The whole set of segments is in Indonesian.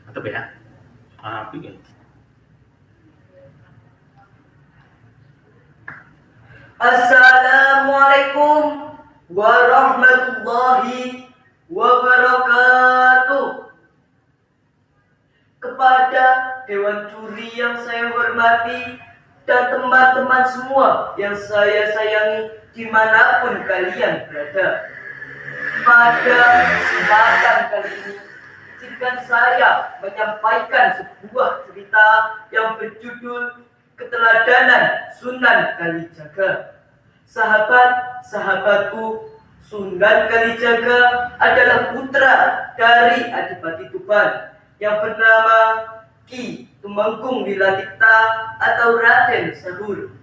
Tetap ya. Bikin. Assalamualaikum warahmatullahi wabarakatuh. Kepada Dewan Juri yang saya hormati dan teman-teman semua yang saya sayangi dimanapun kalian berada. Pada kesempatan kali ini, izinkan saya menyampaikan sebuah cerita yang berjudul Keteladanan Sunan Kalijaga. Sahabat-sahabatku, Sunan Kalijaga adalah putra dari Adipati Tuban yang bernama Ki Tumenggung Wilatikta atau Raden Salur.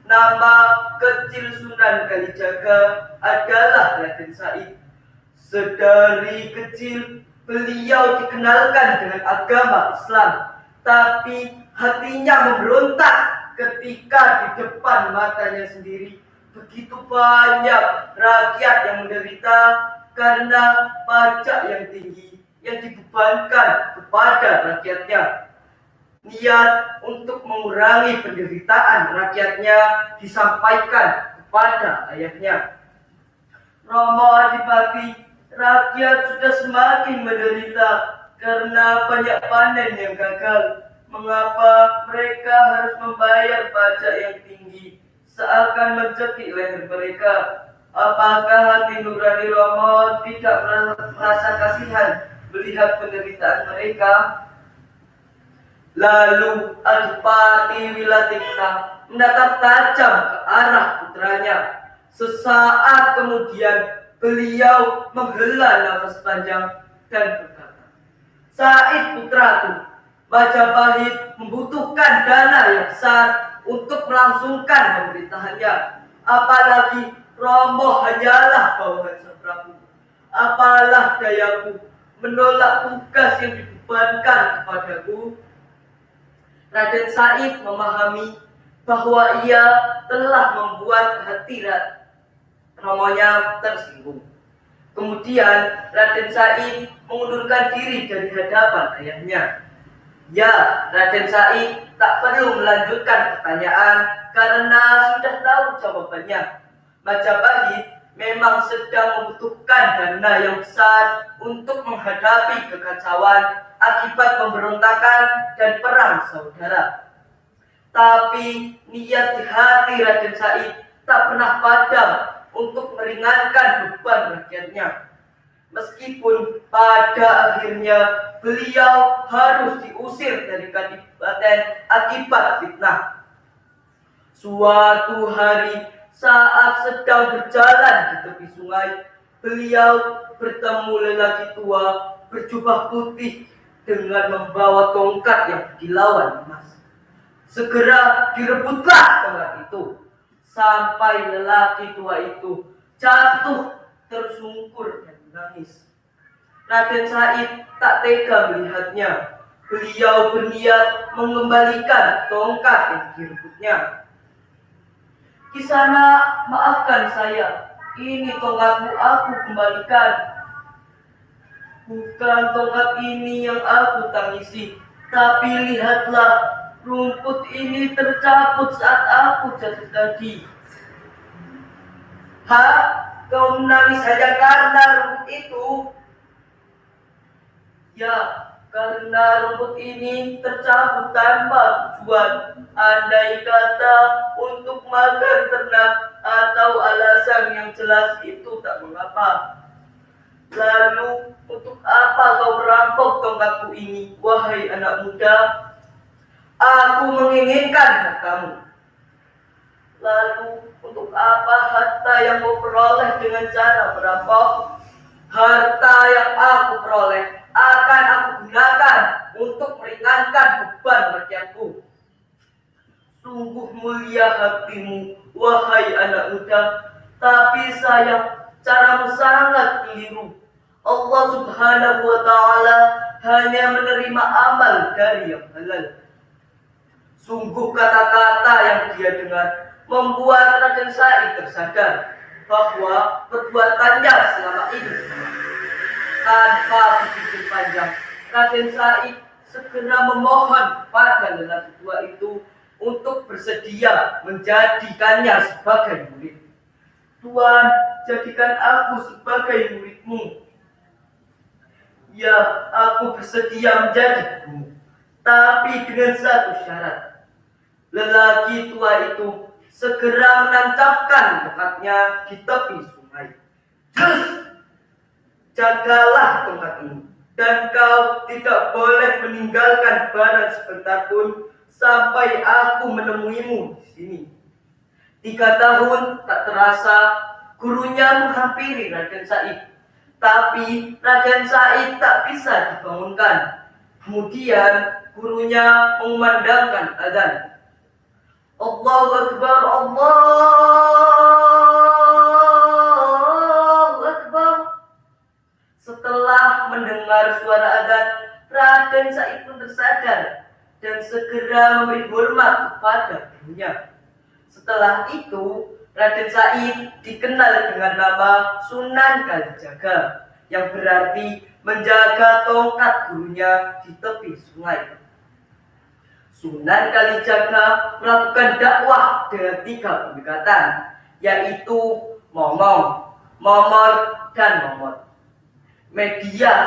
Nama kecil Sunan Kalijaga adalah Raden Said. Sedari kecil beliau dikenalkan dengan agama Islam, tapi hatinya memberontak ketika di depan matanya sendiri begitu banyak rakyat yang menderita karena pajak yang tinggi yang dibebankan kepada rakyatnya. Niat untuk mengurangi penderitaan rakyatnya disampaikan kepada ayahnya. Romo Adipati, rakyat sudah semakin menderita karena banyak panen yang gagal. Mengapa mereka harus membayar pajak yang tinggi seakan mencekik leher mereka? Apakah hati nurani Romo tidak merasa kasihan melihat penderitaan mereka? Lalu Adipati Wilatikta menatap tajam ke arah putranya. Sesaat kemudian beliau menghela nafas panjang dan berkata, "Said putraku, Majapahit membutuhkan dana yang besar untuk melangsungkan pemerintahannya. Apalagi Romo hanyalah bawahan Sang Prabu. Apalah dayaku menolak tugas yang dibebankan kepadaku." Raden Said memahami bahwa ia telah membuat hati Romonya tersinggung. Kemudian Raden Said mengundurkan diri dari hadapan ayahnya. Ya, Raden Said tak perlu melanjutkan pertanyaan karena sudah tahu jawabannya. Majapahit memang sedang membutuhkan dana yang besar untuk menghadapi kekacauan akibat pemberontakan dan perang saudara. Tapi niat di hati Raden Said tak pernah padam untuk meringankan beban rakyatnya. Meskipun pada akhirnya beliau harus diusir dari kadipaten akibat fitnah. Suatu hari saat sedang berjalan di tepi sungai, beliau bertemu lelaki tua berjubah putih dengan membawa tongkat yang berkilauan emas. Segera direbutlah tongkat itu sampai lelaki tua itu jatuh tersungkur dan menangis. Raden Said tak tega melihatnya. Beliau berniat mengembalikan tongkat yang direbutnya. "Kisana, maafkan saya. Ini tongkatmu aku kembalikan." "Bukan tongkat ini yang aku tangisi, tapi lihatlah, rumput ini tercabut saat aku jatuh tadi." "Hah? Kau menangis hanya karena rumput itu?" "Ya, karena rumput ini tercabut tanpa tujuan. Andai kata untuk makan ternak atau alasan yang jelas itu tak mengapa." "Lalu untuk apa kau merampok tongkatku ini, wahai anak muda?" "Aku menginginkan hartamu." "Lalu untuk apa harta yang kau peroleh dengan cara merampok?" "Harta yang aku peroleh akan aku gunakan untuk meringankan beban rakyatku." "Sungguh mulia hatimu, wahai anak muda, tapi sayang caramu sangat keliru. Allah Subhanahu wa Ta'ala hanya menerima amal dari yang halal." Sungguh kata-kata yang dia dengar membuat Raden Said tersadar bahwa perbuatannya selama ini tanpa berpikir panjang, Raden Said segera memohon pada lelaki tua itu untuk bersedia menjadikannya sebagai murid. Tuan, jadikan aku sebagai muridmu. Ya, aku bersedia menjadi gurumu, tapi dengan satu syarat. Lelaki tua itu segera menancapkan tongkatnya di tepi sungai. Terus, jagalah tongkat ini, dan kau tidak boleh meninggalkan barang sebentar pun sampai aku menemuimu di sini. 3 tahun tak terasa, gurunya menghampiri Raden Said. Tapi Raden Said tak bisa dibangunkan. Kemudian gurunya mengumandangkan azan. Allahu Akbar, Allahu Akbar. Setelah mendengar suara azan, Raden Said pun tersadar dan segera memberi hormat kepada gurunya. Setelah itu, Raden Said dikenal dengan nama Sunan Kalijaga, yang berarti menjaga tongkat gurunya di tepi sungai. Sunan Kalijaga melakukan dakwah dengan 3 pendekatan, yaitu momong, momor, dan momot. Media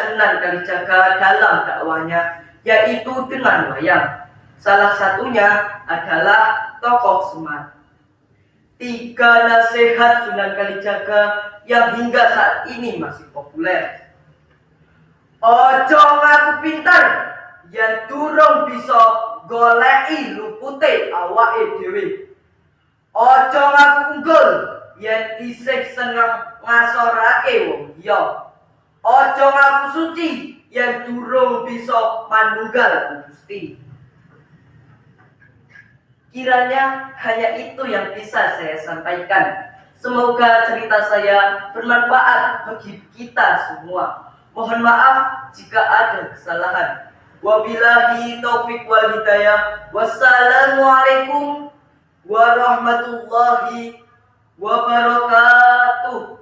Sunan Kalijaga dalam dakwahnya yaitu dengan wayang. Salah satunya adalah tokoh Semar. 3 nasihat Sunan Kalijaga yang hingga saat ini masih populer. Ojo ngaku pinter, yen durung bisa goleki lupute awake dhewe. Ojo ngaku unggul, yen isih seneng ngasorake wong liya. Ojo ngaku suci, yen durung bisa manunggal Gusti. Kiranya hanya itu yang bisa saya sampaikan. Semoga cerita saya bermanfaat bagi kita semua. Mohon maaf jika ada kesalahan. Wabillahi taufik wal hidayah. Wassalamualaikum warahmatullahi wabarakatuh.